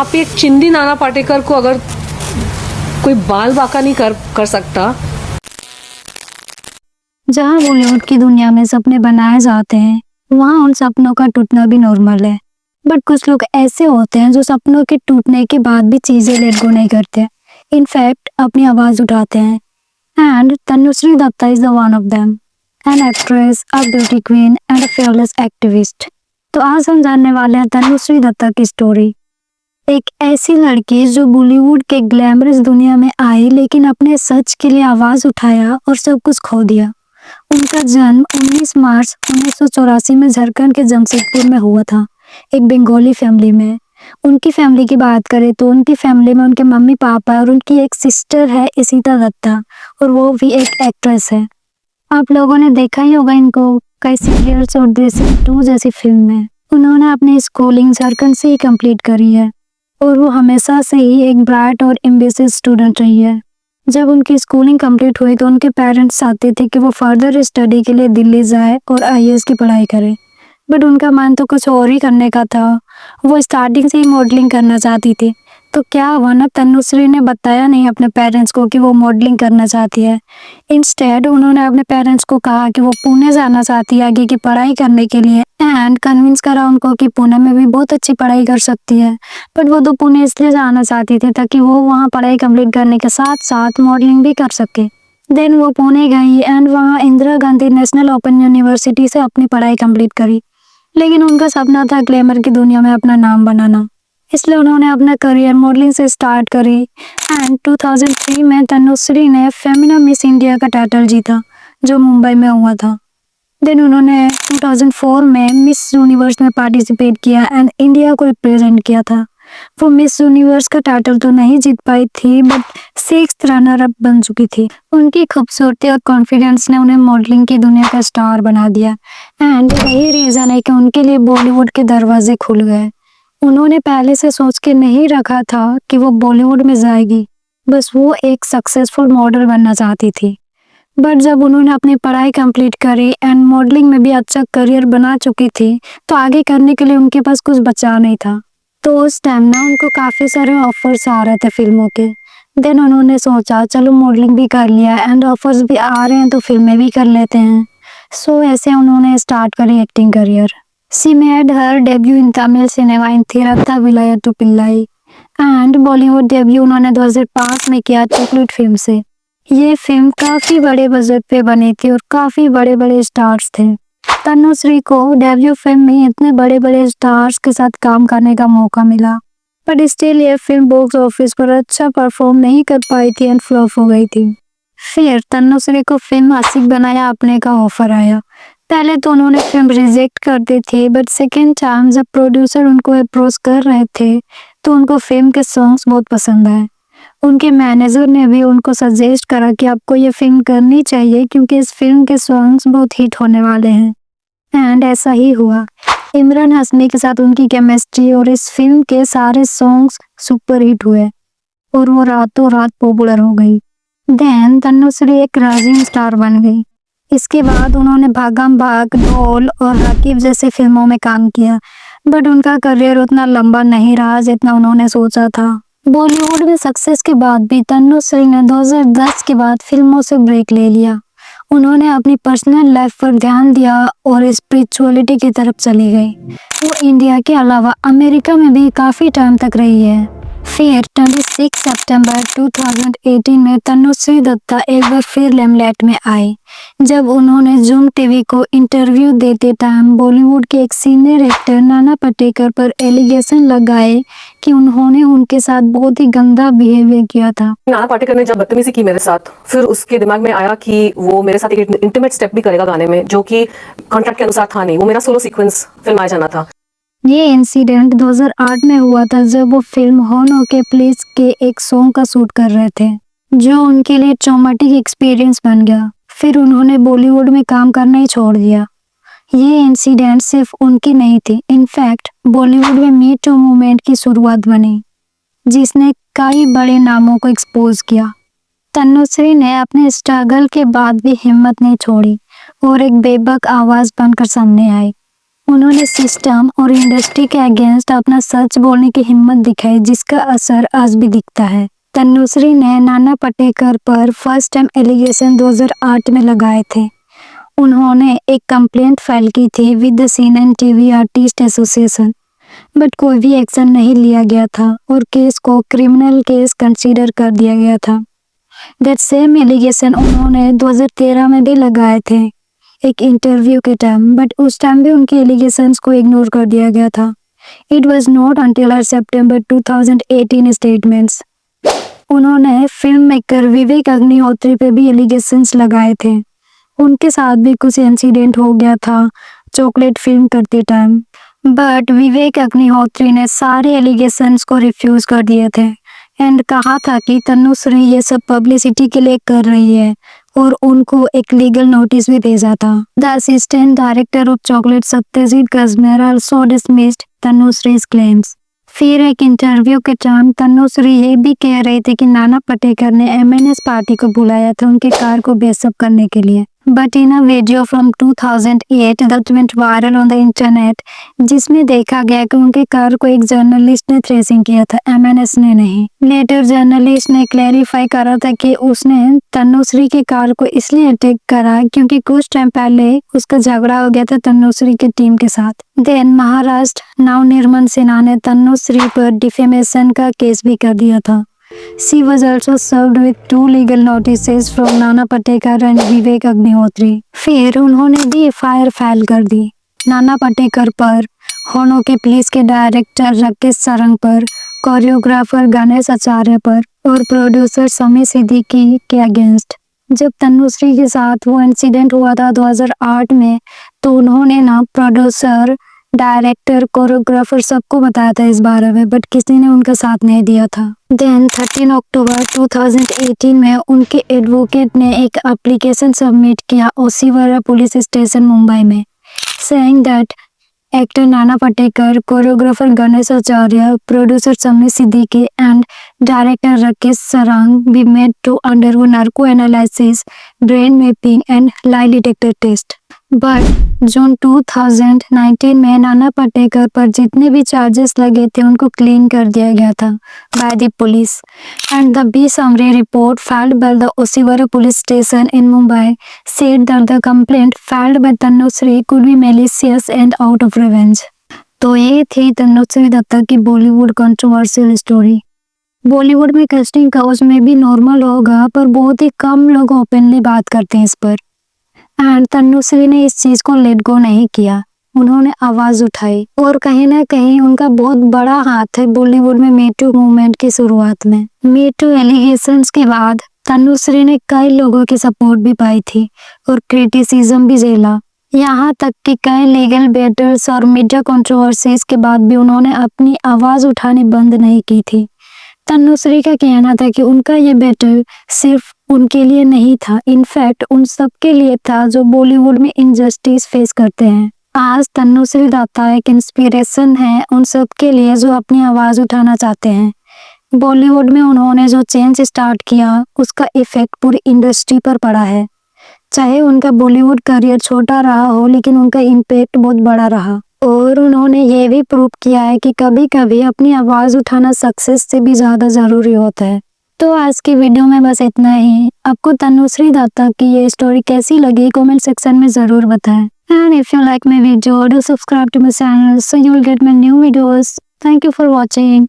आप एक चिंदी नाना पाटेकर को अगर कोई बाल बांका नहीं कर सकता। जहाँ बॉलीवुड की दुनिया में सपने बनाए जाते हैं, वहाँ उन सपनों का टूटना भी नॉर्मल है। बट कुछ लोग ऐसे होते हैं जो सपनों के टूटने के बाद भी चीजें लेट गो नहीं करते, इनफैक्ट अपनी आवाज उठाते हैं। And Tanushree Dutta is the one of them, an actress, a beauty queen and a fearless activist. तो आज हम जानने वाले हैं तनुश्री दत्ता की स्टोरी। एक ऐसी लड़की जो बॉलीवुड के ग्लैमरस दुनिया में आई, लेकिन अपने सच के लिए आवाज उठाया और सब कुछ खो दिया। उनका जन्म 19 मार्च 1984 में झारखंड के जमशेदपुर में हुआ था, एक बंगाली फैमिली में। उनकी फैमिली की बात करें तो उनकी फैमिली में उनके मम्मी पापा और उनकी एक सिस्टर है इशिता दत्ता, और वो भी एक एक्ट्रेस है। आप लोगों ने देखा ही होगा इनको कई सीरियल्स और देसी 2 जैसी फिल्म में। उन्होंने अपनी स्कूलिंग झारखंड से ही कंप्लीट करी है और वो हमेशा से ही एक ब्राइट और एम्बिशियस स्टूडेंट रही है। जब उनकी स्कूलिंग कंप्लीट हुई तो उनके पेरेंट्स चाहते थे कि वो फर्दर स्टडी के लिए दिल्ली जाए और आईएएस की पढ़ाई करे, बट उनका मन तो कुछ और ही करने का था। वो स्टार्टिंग से ही मॉडलिंग करना चाहती थी। तो क्या हुआ ना, तनुश्री ने बताया नहीं अपने पेरेंट्स को कि वो मॉडलिंग करना चाहती है। इंस्टेड उन्होंने अपने पेरेंट्स को कहा कि वो पुणे जाना चाहती है आगे की पढ़ाई करने के लिए, एंड कन्विंस करा उनको कि पुणे में भी बहुत अच्छी पढ़ाई कर सकती है। बट वो तो पुणे इसलिए जाना चाहती थी ताकि वो वहाँ पढ़ाई कंप्लीट करने के साथ साथ मॉडलिंग भी कर सके। देन वो पुणे गई एंड वहाँ Indira Gandhi national open university से अपनी पढ़ाई कंप्लीट करी। लेकिन उनका सपना था ग्लैमर की दुनिया में अपना नाम बनाना, इसलिए उन्होंने अपना करियर मॉडलिंग से स्टार्ट करी। एंड 2003 में तनुश्री ने फेमिना मिस इंडिया का टाइटल जीता, जो मुंबई में हुआ था। देन उन्होंने 2004 में मिस यूनिवर्स में पार्टिसिपेट किया एंड इंडिया को रिप्रेजेंट किया था। वो मिस यूनिवर्स का टाइटल तो नहीं जीत पाई थी, बट 6th रनर अप बन चुकी थी। उनकी खूबसूरती और कॉन्फिडेंस ने उन्हें मॉडलिंग की दुनिया का स्टार बना दिया, एंड यही रीज़न है कि उनके लिए बॉलीवुड के दरवाजे खुल गए। उन्होंने पहले से सोच के नहीं रखा था कि वो बॉलीवुड में जाएगी, बस वो एक सक्सेसफुल मॉडल बनना चाहती थी। बट जब उन्होंने अपनी पढ़ाई कंप्लीट करी एंड मॉडलिंग में भी अच्छा करियर बना चुकी थी, तो आगे करने के लिए उनके पास कुछ बचा नहीं था। तो उस टाइम ना उनको काफ़ी सारे ऑफर्स आ रहे थे फिल्मों के। देन उन्होंने सोचा चलो मॉडलिंग भी कर लिया एंड ऑफर्स भी आ रहे हैं तो फिल्में भी कर लेते हैं। सो ऐसे उन्होंने स्टार्ट करी acting career. She made her debut in Tamil cinema in थिरकता विलायतु पिल्लाई, एंड बॉलीवुड डेब्यू उन्होंने 2005 में किया चॉकलेट फिल्म से। ये फिल्म काफ़ी बड़े बजट पे बनी थी और काफ़ी बड़े बड़े स्टार्स थे। तनुश्री को डेब्यू फिल्म में इतने बड़े बड़े स्टार्स के साथ काम करने का मौका मिला, बट स्टिल ये फिल्म बॉक्स ऑफिस पर अच्छा परफॉर्म नहीं कर पाई थी एंड फ्लॉप हो गई थी। फिर तनुश्री को फिल्म आशिक बनाया अपने का ऑफर आया। पहले तो उन्होंने फिल्म रिजेक्ट कर दी थी, बट सेकेंड टाइम जब प्रोड्यूसर उनको अप्रोच कर रहे थे तो उनको फिल्म के सॉन्ग्स बहुत पसंद आए। उनके मैनेजर ने भी उनको सजेस्ट करा कि आपको ये फिल्म करनी चाहिए क्योंकि इस फिल्म के सॉन्ग्स बहुत हिट होने वाले हैं, एंड ऐसा ही हुआ। इमरान हाशमी के साथ उनकी केमिस्ट्री और इस फिल्म के सारे सॉन्ग्स सुपर हिट हुए और वो रातों रात पॉपुलर हो गई। देन तनुश्री एक राइजिंग स्टार बन गई। इसके बाद उन्होंने भागम भाग, ढोल और रकीब जैसे फिल्मों में काम किया, बट उनका करियर उतना लंबा नहीं रहा जितना उन्होंने सोचा था। बॉलीवुड में सक्सेस के बाद भी तनुश्री ने 2010 के बाद फिल्मों से ब्रेक ले लिया। उन्होंने अपनी पर्सनल लाइफ पर ध्यान दिया और स्पिरिचुअलिटी की तरफ चली गई। वो इंडिया के अलावा अमेरिका में भी काफ़ी टाइम तक रही है। फिर 26 सितंबर 2018 में तनुश्री दत्ता एक बार फिर लेमलाइट में आई, जब उन्होंने जूम टीवी को इंटरव्यू देते टाइम बॉलीवुड के एक सीनियर एक्टर नाना पाटेकर पर एलिगेशन लगाए कि उन्होंने उनके साथ बहुत ही गंदा बिहेवियर किया था। नाना पाटेकर ने जब बदतमीजी की मेरे साथ, फिर उसके दिमाग में आया कि वो मेरे साथ एक इंटीमेट स्टेप भी करेगा गाने में, जो कि कॉन्ट्रैक्ट के अनुसार था नहीं। वो मेरा सोलो सीक्वेंस फिल्माया जाना था। ये इंसिडेंट 2008 में हुआ था जब वो फिल्म हॉर्न ओके प्लीज के एक सॉन्ग का शूट कर रहे थे, जो उनके लिए ट्रॉमेटिक एक्सपीरियंस बन गया। फिर उन्होंने बॉलीवुड में काम करना ही छोड़ दिया। ये इंसिडेंट सिर्फ उनकी नहीं थी, इनफैक्ट बॉलीवुड में मी टू मूवमेंट की शुरुआत बनी, जिसने कई बड़े नामों को एक्सपोज किया। तनुश्री ने अपने स्ट्रगल के बाद भी हिम्मत नहीं छोड़ी और एक बेबाक आवाज बनकर सामने आई। उन्होंने सिस्टम और इंडस्ट्री के अगेंस्ट अपना सच बोलने की हिम्मत दिखाई, जिसका असर आज भी दिखता है। तनुश्री ने नाना पाटेकर पर फर्स्ट टाइम एलिगेशन 2008 में लगाए थे। उन्होंने एक कंप्लेंट फाइल की थी with the cine and TV artist association, but कोई भी एक्शन नहीं लिया गया था और केस को क्रिमिनल केस कंसीडर कर दिया गया था। दैट सेम एलिगेशन उन्होंने 2013 में भी लगाए थे एक इंटरव्यू के टाइम, बट उस टाइम भी उनके एलिगेशंस को इग्नोर कर दिया गया था। It was not until her September 2018 statements. उन्होंने फिल्म मेकर विवेक अग्निहोत्री पे भी एलिगेशंस लगाए थे। उनके साथ भी कुछ इंसिडेंट हो गया था चॉकलेट फिल्म करते टाइम, बट विवेक अग्निहोत्री ने सारे एलिगेशंस को रिफ्यूज कर दिए थे एंड कहा था कि तनुश्री ये सब पब्लिसिटी के लिए कर रही है और उनको एक लीगल नोटिस भी भेजा था। The assistant director of chocolate Satyajit Gajmer also dismissed Tanushree's claims. फिर एक इंटरव्यू के टाइम तनुश्री ये भी कह रही थी कि नाना पाटेकर ने एमएनएस पार्टी को बुलाया था उनके कार को बेसअप करने के लिए, but in a video from 2008 that went viral on the internet, जिसमें देखा गया कि उनके कार को एक जर्नलिस्ट ने थ्रेसिंग किया था, एमएनएस ने नहीं। लेटर जर्नलिस्ट ने क्लैरिफाई करा था कि उसने तनुश्री के कार को इसलिए अटैक करा क्योंकि कुछ टाइम पहले उसका झगड़ा हो गया था तनुश्री के टीम के साथ। देन महाराष्ट्र नवनिर्माण सेना ने तनुश्री पर डिफेमेशन का केस भी कर दिया था। She was also served with 2 legal notices from Nana Patekar and Vivek Agnihotri. फिर उन्होंने भी एफआईआर फाइल कर दी नाना पाटेकर पर, होनो के पुलिस के डायरेक्टर राकेश सरंग पर, कोरियोग्राफर गणेश आचार्य पर और प्रोड्यूसर समी सिद्दीकी के अगेंस्ट। जब तनुश्री के साथ वो इंसिडेंट हुआ था 2008 में, तो उन्होंने ना प्रोड्यूसर, डायरेक्टर, कोरियोग्राफर सबको बताया था इस बारे में, बट किसी ने उनका साथ नहीं दिया था। देन 13 अक्टूबर 2018 में उनके एडवोकेट ने एक एप्लीकेशन सबमिट किया ओसीवारा पुलिस स्टेशन मुंबई में, saying that actor Nana Patekar, choreographer Ganesh Acharya, producer Sami Siddiqui and director Rakesh Sarang be made to undergo narco analysis, brain mapping and lie detector test. But June 2019 में नाना पाटेकर पर जितने भी चार्जेस लगे थे उनको क्लीन कर दिया गया था by the police, and the B summary report filed by the Oshiwara police station in Mumbai said that the complaint filed by Tanushree could be malicious and out of revenge। तो ये थी तनुश्री दत्ता की बॉलीवुड कंट्रोवर्शियल स्टोरी। बॉलीवुड में कास्टिंग काउच में भी normal होगा, पर बहुत ही कम लोग ओपनली बात करते हैं इस पर, एंड तनुश्री ने इस चीज को लेट गो नहीं किया। उन्होंने आवाज उठाई और कहीं ना कहीं उनका बहुत बड़ा हाथ है बॉलीवुड में मीटू मूवमेंट की शुरुआत में। मीटू एलिगेशंस के बाद तनुश्री ने कई लोगों की सपोर्ट भी पाई थी और क्रिटिसिज्म भी झेला, यहाँ तक कि कई लीगल बैटल्स और मीडिया कंट्रोवर्सीज के बाद भी उन्होंने अपनी आवाज उठानी बंद नहीं की थी। तनुश्री का कहना था कि उनका ये बैटल सिर्फ उनके लिए नहीं था, इनफैक्ट उन सब के लिए था जो बॉलीवुड में इनजस्टिस फेस करते हैं। आज तनुश्री दत्ता एक इंस्पिरेशन है उन सब के लिए जो अपनी आवाज उठाना चाहते हैं। बॉलीवुड में उन्होंने जो चेंज स्टार्ट किया उसका इफेक्ट पूरी इंडस्ट्री पर पड़ा है। चाहे उनका बॉलीवुड करियर छोटा रहा हो, लेकिन उनका इम्पैक्ट बहुत बड़ा रहा और उन्होंने ये भी प्रूव किया है कि कभी कभी अपनी आवाज उठाना सक्सेस से भी ज्यादा जरूरी होता है। तो आज की वीडियो में बस इतना ही। आपको तनुश्री दत्ता की ये स्टोरी कैसी लगी कमेंट सेक्शन में जरूर बताएं। And if you like my video, do subscribe to my channel so you will get my new videos. Thank you for watching.